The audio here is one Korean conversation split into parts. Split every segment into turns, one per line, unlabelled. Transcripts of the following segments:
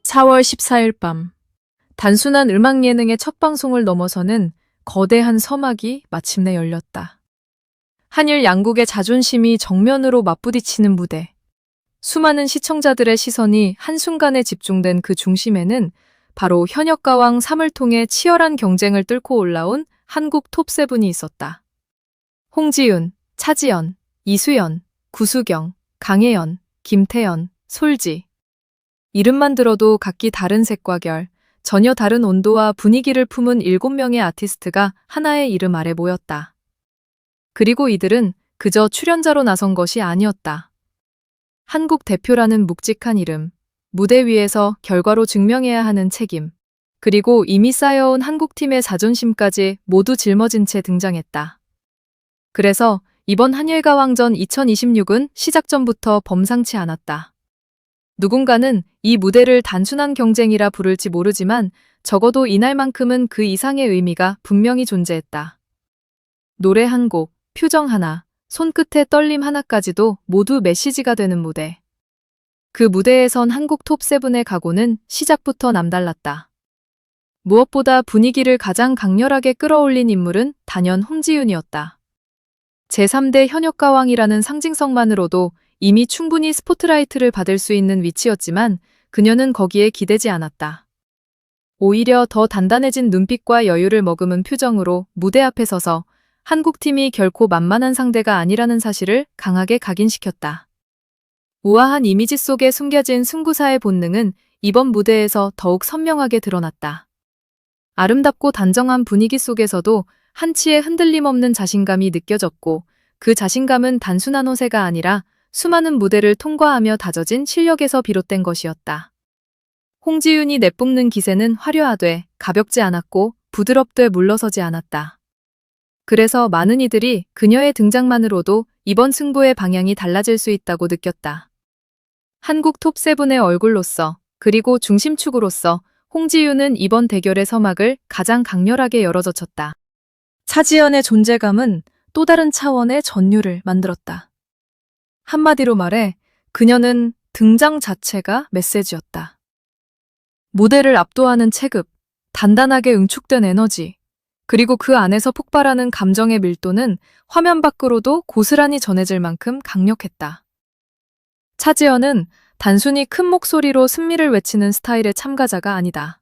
4월 14일 밤, 단순한 음악 예능의 첫 방송을 넘어서는 거대한 서막이 마침내 열렸다. 한일 양국의 자존심이 정면으로 맞부딪히는 무대. 수많은 시청자들의 시선이 한순간에 집중된 그 중심에는 바로 현역가왕 3을 통해 치열한 경쟁을 뚫고 올라온 한국 톱7이 있었다. 홍지윤, 차지연, 이수연, 구수경, 강혜연, 김태연, 솔지. 이름만 들어도 각기 다른 색과 결, 전혀 다른 온도와 분위기를 품은 7명의 아티스트가 하나의 이름 아래 모였다. 그리고 이들은 그저 출연자로 나선 것이 아니었다. 한국 대표라는 묵직한 이름, 무대 위에서 결과로 증명해야 하는 책임, 그리고 이미 쌓여온 한국팀의 자존심까지 모두 짊어진 채 등장했다. 그래서 이번 한일가왕전 2026은 시작 전부터 범상치 않았다. 누군가는 이 무대를 단순한 경쟁이라 부를지 모르지만 적어도 이날만큼은 그 이상의 의미가 분명히 존재했다. 노래 한 곡, 표정 하나, 손끝의 떨림 하나까지도 모두 메시지가 되는 무대. 그 무대에선 한국 톱7의 각오는 시작부터 남달랐다. 무엇보다 분위기를 가장 강렬하게 끌어올린 인물은 단연 홍지윤이었다. 제3대 현역가왕이라는 상징성만으로도 이미 충분히 스포트라이트를 받을 수 있는 위치였지만 그녀는 거기에 기대지 않았다. 오히려 더 단단해진 눈빛과 여유를 머금은 표정으로 무대 앞에 서서 한국팀이 결코 만만한 상대가 아니라는 사실을 강하게 각인시켰다. 우아한 이미지 속에 숨겨진 승부사의 본능은 이번 무대에서 더욱 선명하게 드러났다. 아름답고 단정한 분위기 속에서도 한치의 흔들림 없는 자신감이 느껴졌고 그 자신감은 단순한 호세가 아니라 수많은 무대를 통과하며 다져진 실력에서 비롯된 것이었다. 홍지윤이 내뿜는 기세는 화려하되 가볍지 않았고 부드럽되 물러서지 않았다. 그래서 많은 이들이 그녀의 등장만으로도 이번 승부의 방향이 달라질 수 있다고 느꼈다. 한국 톱7의 얼굴로서 그리고 중심축으로서 홍지윤은 이번 대결의 서막을 가장 강렬하게 열어젖혔다. 차지연의 존재감은 또 다른 차원의 전율을 만들었다. 한마디로 말해 그녀는 등장 자체가 메시지였다. 무대를 압도하는 체급, 단단하게 응축된 에너지, 그리고 그 안에서 폭발하는 감정의 밀도는 화면 밖으로도 고스란히 전해질 만큼 강력했다. 차지연은 단순히 큰 목소리로 승리를 외치는 스타일의 참가자가 아니다.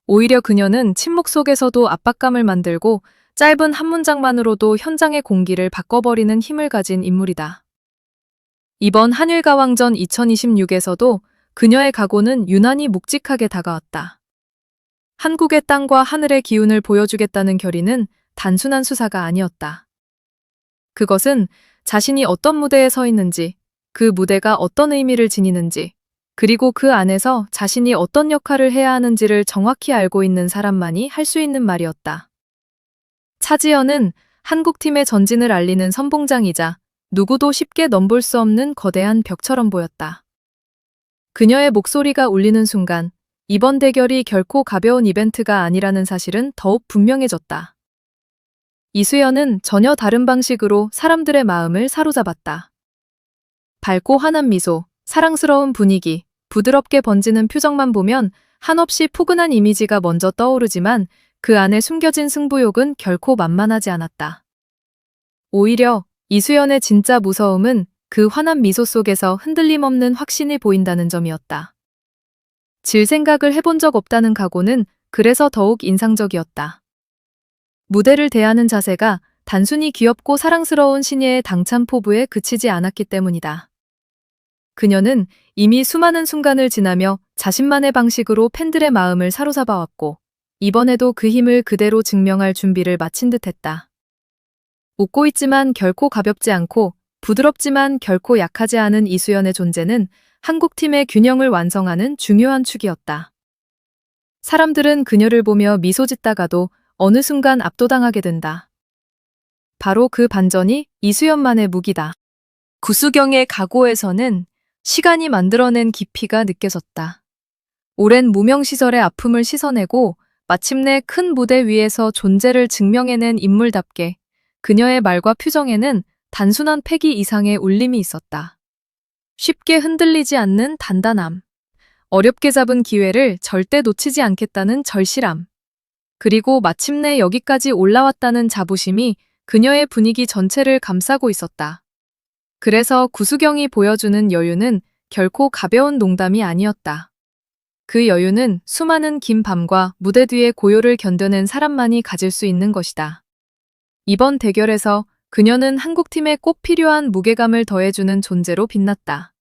오히려 그녀는 침묵 속에서도 압박감을 만들고 짧은 한 문장만으로도 현장의 공기를 바꿔버리는 힘을 가진 인물이다. 이번 한일가왕전 2026에서도 그녀의 각오는 유난히 묵직하게 다가왔다. 한국의 땅과 하늘의 기운을 보여주겠다는 결의는 단순한 수사가 아니었다. 그것은 자신이 어떤 무대에 서 있는지, 그 무대가 어떤 의미를 지니는지, 그리고 그 안에서 자신이 어떤 역할을 해야 하는지를 정확히 알고 있는 사람만이 할 수 있는 말이었다. 차지연은 한국팀의 전진을 알리는 선봉장이자 누구도 쉽게 넘볼 수 없는 거대한 벽처럼 보였다. 그녀의 목소리가 울리는 순간 이번 대결이 결코 가벼운 이벤트가 아니라는 사실은 더욱 분명해졌다. 이수연은 전혀 다른 방식으로 사람들의 마음을 사로잡았다. 밝고 환한 미소, 사랑스러운 분위기, 부드럽게 번지는 표정만 보면 한없이 포근한 이미지가 먼저 떠오르지만 그 안에 숨겨진 승부욕은 결코 만만하지 않았다. 오히려 이수연의 진짜 무서움은 그 환한 미소 속에서 흔들림 없는 확신이 보인다는 점이었다. 질 생각을 해본 적 없다는 각오는 그래서 더욱 인상적이었다. 무대를 대하는 자세가 단순히 귀엽고 사랑스러운 신예의 당찬 포부에 그치지 않았기 때문이다. 그녀는 이미 수많은 순간을 지나며 자신만의 방식으로 팬들의 마음을 사로잡아왔고 이번에도 그 힘을 그대로 증명할 준비를 마친 듯했다. 웃고 있지만 결코 가볍지 않고 부드럽지만 결코 약하지 않은 이수연의 존재는 한국팀의 균형을 완성하는 중요한 축이었다. 사람들은 그녀를 보며 미소 짓다가도 어느 순간 압도당하게 된다. 바로 그 반전이 이수연만의 무기다. 구수경의 각오에서는 시간이 만들어낸 깊이가 느껴졌다. 오랜 무명시설의 아픔을 씻어내고 마침내 큰 무대 위에서 존재를 증명해낸 인물답게 그녀의 말과 표정에는 단순한 패기 이상의 울림이 있었다. 쉽게 흔들리지 않는 단단함. 어렵게 잡은 기회를 절대 놓치지 않겠다는 절실함. 그리고 마침내 여기까지 올라왔다는 자부심이 그녀의 분위기 전체를 감싸고 있었다. 그래서 구수경이 보여주는 여유는 결코 가벼운 농담이 아니었다. 그 여유는 수많은 긴 밤과 무대 뒤의 고요를 견뎌낸 사람만이 가질 수 있는 것이다. 이번 대결에서 그녀는 한국팀에 꼭 필요한 무게감을 더해주는 존재로 빛났다.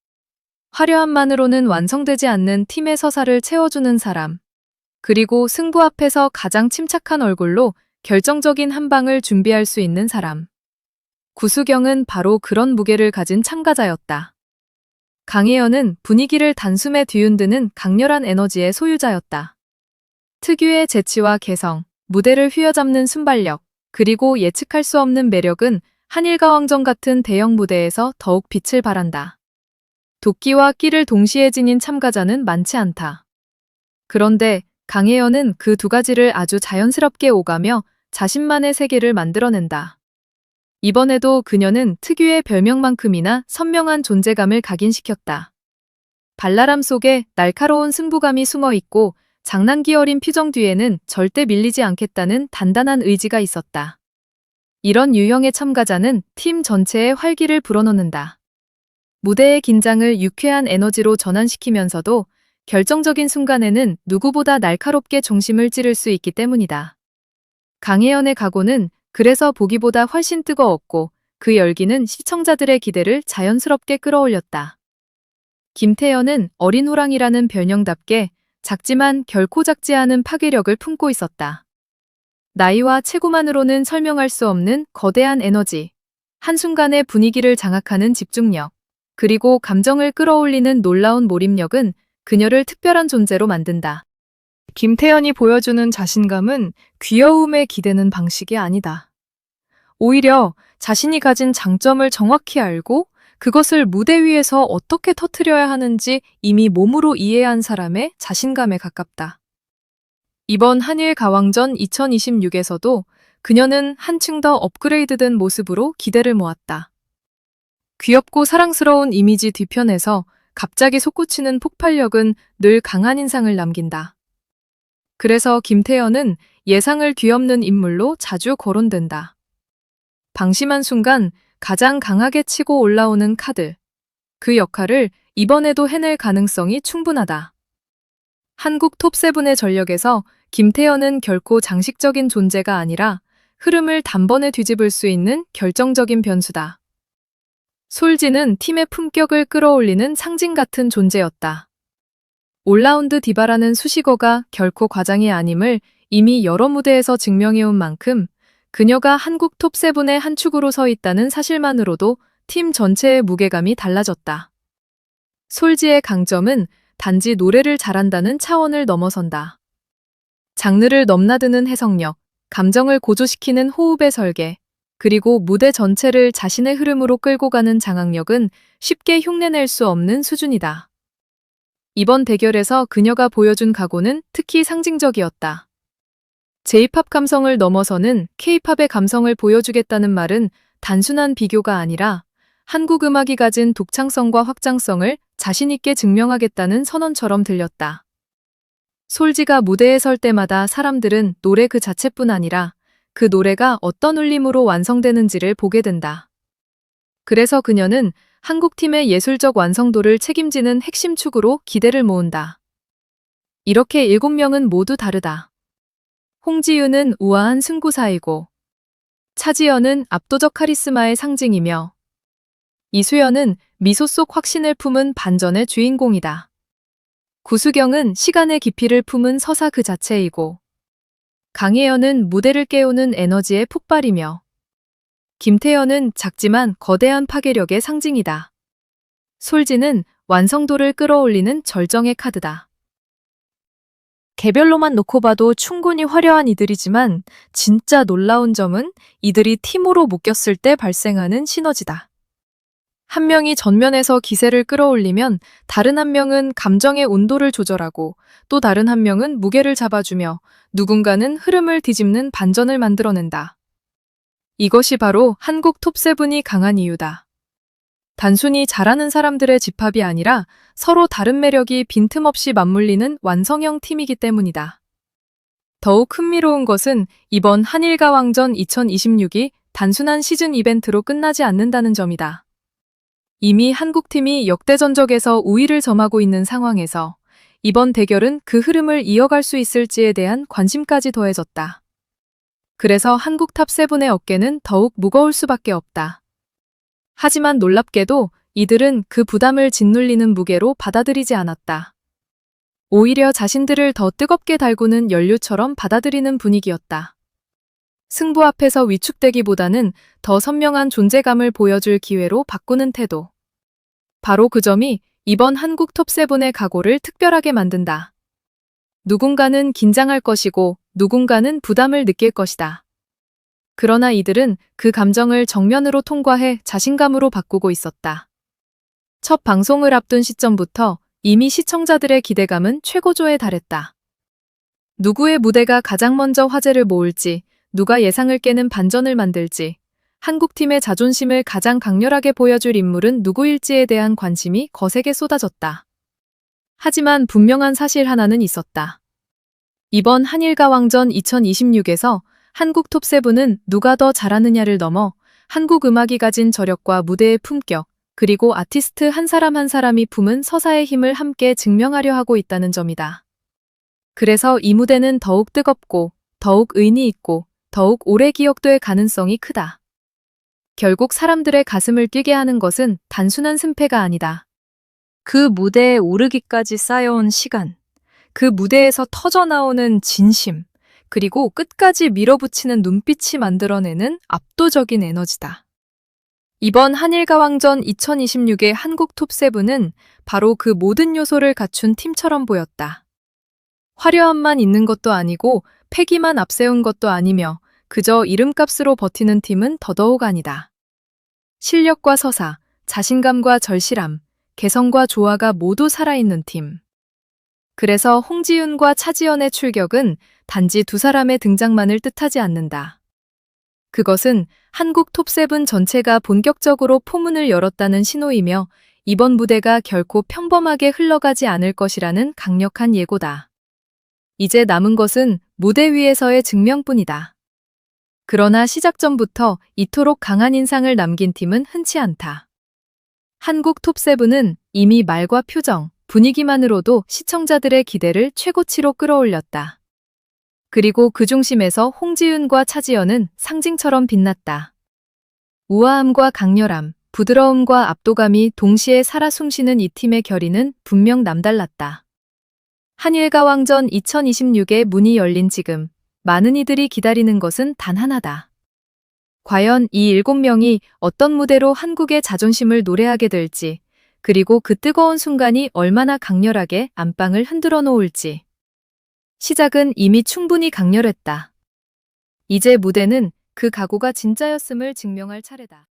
화려함만으로는 완성되지 않는 팀의 서사를 채워주는 사람. 그리고 승부 앞에서 가장 침착한 얼굴로 결정적인 한 방을 준비할 수 있는 사람. 구수경은 바로 그런 무게를 가진 참가자였다. 강혜연은 분위기를 단숨에 뒤흔드는 강렬한 에너지의 소유자였다. 특유의 재치와 개성, 무대를 휘어잡는 순발력, 그리고 예측할 수 없는 매력은 한일가왕전 같은 대형 무대에서 더욱 빛을 발한다. 도끼와 끼를 동시에 지닌 참가자는 많지 않다. 그런데 강혜연은 그 두 가지를 아주 자연스럽게 오가며 자신만의 세계를 만들어낸다. 이번에도 그녀는 특유의 별명만큼이나 선명한 존재감을 각인시켰다. 발랄함 속에 날카로운 승부감이 숨어 있고 장난기 어린 표정 뒤에는 절대 밀리지 않겠다는 단단한 의지가 있었다. 이런 유형의 참가자는 팀 전체의 활기를 불어넣는다. 무대의 긴장을 유쾌한 에너지로 전환시키면서도 결정적인 순간에는 누구보다 날카롭게 중심을 찌를 수 있기 때문이다. 강혜연의 각오는 그래서 보기보다 훨씬 뜨거웠고 그 열기는 시청자들의 기대를 자연스럽게 끌어올렸다. 김태현은 어린 호랑이라는 별명답게 작지만 결코 작지 않은 파괴력을 품고 있었다. 나이와 체구만으로는 설명할 수 없는 거대한 에너지, 한순간의 분위기를 장악하는 집중력, 그리고 감정을 끌어올리는 놀라운 몰입력은 그녀를 특별한 존재로 만든다. 김태현이 보여주는 자신감은 귀여움에 기대는 방식이 아니다. 오히려 자신이 가진 장점을 정확히 알고 그것을 무대 위에서 어떻게 터뜨려야 하는지 이미 몸으로 이해한 사람의 자신감에 가깝다. 이번 한일 가왕전 2026에서도 그녀는 한층 더 업그레이드된 모습으로 기대를 모았다. 귀엽고 사랑스러운 이미지 뒤편에서 갑자기 솟구치는 폭발력은 늘 강한 인상을 남긴다. 그래서 김태현은 예상을 뒤엎는 인물로 자주 거론된다. 방심한 순간 가장 강하게 치고 올라오는 카드. 그 역할을 이번에도 해낼 가능성이 충분하다. 한국 톱7의 전력에서 김태현은 결코 장식적인 존재가 아니라 흐름을 단번에 뒤집을 수 있는 결정적인 변수다. 솔지는 팀의 품격을 끌어올리는 상징 같은 존재였다. 올라운드 디바라는 수식어가 결코 과장이 아님을 이미 여러 무대에서 증명해온 만큼 그녀가 한국 톱7의 한 축으로 서 있다는 사실만으로도 팀 전체의 무게감이 달라졌다. 솔지의 강점은 단지 노래를 잘한다는 차원을 넘어선다. 장르를 넘나드는 해석력, 감정을 고조시키는 호흡의 설계, 그리고 무대 전체를 자신의 흐름으로 끌고 가는 장악력은 쉽게 흉내낼 수 없는 수준이다. 이번 대결에서 그녀가 보여준 각오는 특히 상징적이었다. J-팝 감성을 넘어서는 K-팝의 감성을 보여주겠다는 말은 단순한 비교가 아니라 한국 음악이 가진 독창성과 확장성을 자신있게 증명하겠다는 선언처럼 들렸다. 솔지가 무대에 설 때마다 사람들은 노래 그 자체뿐 아니라 그 노래가 어떤 울림으로 완성되는지를 보게 된다. 그래서 그녀는 한국팀의 예술적 완성도를 책임지는 핵심 축으로 기대를 모은다. 이렇게 7명은 모두 다르다. 홍지윤은 우아한 승부사이고, 차지연은 압도적 카리스마의 상징이며, 이수연은 미소 속 확신을 품은 반전의 주인공이다. 구수경은 시간의 깊이를 품은 서사 그 자체이고, 강혜연은 무대를 깨우는 에너지의 폭발이며 김태현은 작지만 거대한 파괴력의 상징이다. 솔지는 완성도를 끌어올리는 절정의 카드다. 개별로만 놓고 봐도 충분히 화려한 이들이지만 진짜 놀라운 점은 이들이 팀으로 묶였을 때 발생하는 시너지다. 한 명이 전면에서 기세를 끌어올리면 다른 한 명은 감정의 온도를 조절하고 또 다른 한 명은 무게를 잡아주며 누군가는 흐름을 뒤집는 반전을 만들어낸다. 이것이 바로 한국 톱7이 강한 이유다. 단순히 잘하는 사람들의 집합이 아니라 서로 다른 매력이 빈틈없이 맞물리는 완성형 팀이기 때문이다. 더욱 흥미로운 것은 이번 한일가왕전 2026이 단순한 시즌 이벤트로 끝나지 않는다는 점이다. 이미 한국팀이 역대 전적에서 우위를 점하고 있는 상황에서 이번 대결은 그 흐름을 이어갈 수 있을지에 대한 관심까지 더해졌다. 그래서 한국 탑7의 어깨는 더욱 무거울 수밖에 없다. 하지만 놀랍게도 이들은 그 부담을 짓눌리는 무게로 받아들이지 않았다. 오히려 자신들을 더 뜨겁게 달구는 연료처럼 받아들이는 분위기였다. 승부 앞에서 위축되기보다는 더 선명한 존재감을 보여줄 기회로 바꾸는 태도. 바로 그 점이 이번 한국 톱7의 각오를 특별하게 만든다. 누군가는 긴장할 것이고 누군가는 부담을 느낄 것이다. 그러나 이들은 그 감정을 정면으로 통과해 자신감으로 바꾸고 있었다. 첫 방송을 앞둔 시점부터 이미 시청자들의 기대감은 최고조에 달했다. 누구의 무대가 가장 먼저 화제를 모을지, 누가 예상을 깨는 반전을 만들지, 한국팀의 자존심을 가장 강렬하게 보여줄 인물은 누구일지에 대한 관심이 거세게 쏟아졌다. 하지만 분명한 사실 하나는 있었다. 이번 한일가왕전 2026에서 한국 톱7은 누가 더 잘하느냐를 넘어 한국 음악이 가진 저력과 무대의 품격, 그리고 아티스트 한 사람 한 사람이 품은 서사의 힘을 함께 증명하려 하고 있다는 점이다. 그래서 이 무대는 더욱 뜨겁고, 더욱 의미 있고, 더욱 오래 기억될 가능성이 크다. 결국 사람들의 가슴을 뛰게 하는 것은 단순한 승패가 아니다. 그 무대에 오르기까지 쌓여온 시간, 그 무대에서 터져나오는 진심, 그리고 끝까지 밀어붙이는 눈빛이 만들어내는 압도적인 에너지다. 이번 한일가왕전 2026의 한국 톱7은 바로 그 모든 요소를 갖춘 팀처럼 보였다. 화려함만 있는 것도 아니고 패기만 앞세운 것도 아니며 그저 이름값으로 버티는 팀은 더더욱 아니다. 실력과 서사, 자신감과 절실함, 개성과 조화가 모두 살아있는 팀. 그래서 홍지윤과 차지연의 출격은 단지 두 사람의 등장만을 뜻하지 않는다. 그것은 한국 톱7 전체가 본격적으로 포문을 열었다는 신호이며 이번 무대가 결코 평범하게 흘러가지 않을 것이라는 강력한 예고다. 이제 남은 것은 무대 위에서의 증명뿐이다. 그러나 시작 전부터 이토록 강한 인상을 남긴 팀은 흔치 않다. 한국 톱7은 이미 말과 표정, 분위기만으로도 시청자들의 기대를 최고치로 끌어올렸다. 그리고 그 중심에서 홍지윤과 차지연은 상징처럼 빛났다. 우아함과 강렬함, 부드러움과 압도감이 동시에 살아 숨쉬는 이 팀의 결의는 분명 남달랐다. 한일가왕전 2026의 문이 열린 지금, 많은 이들이 기다리는 것은 단 하나다. 과연 이 7명이 어떤 무대로 한국의 자존심을 노래하게 될지, 그리고 그 뜨거운 순간이 얼마나 강렬하게 안방을 흔들어 놓을지. 시작은 이미 충분히 강렬했다. 이제 무대는 그 각오가 진짜였음을 증명할 차례다.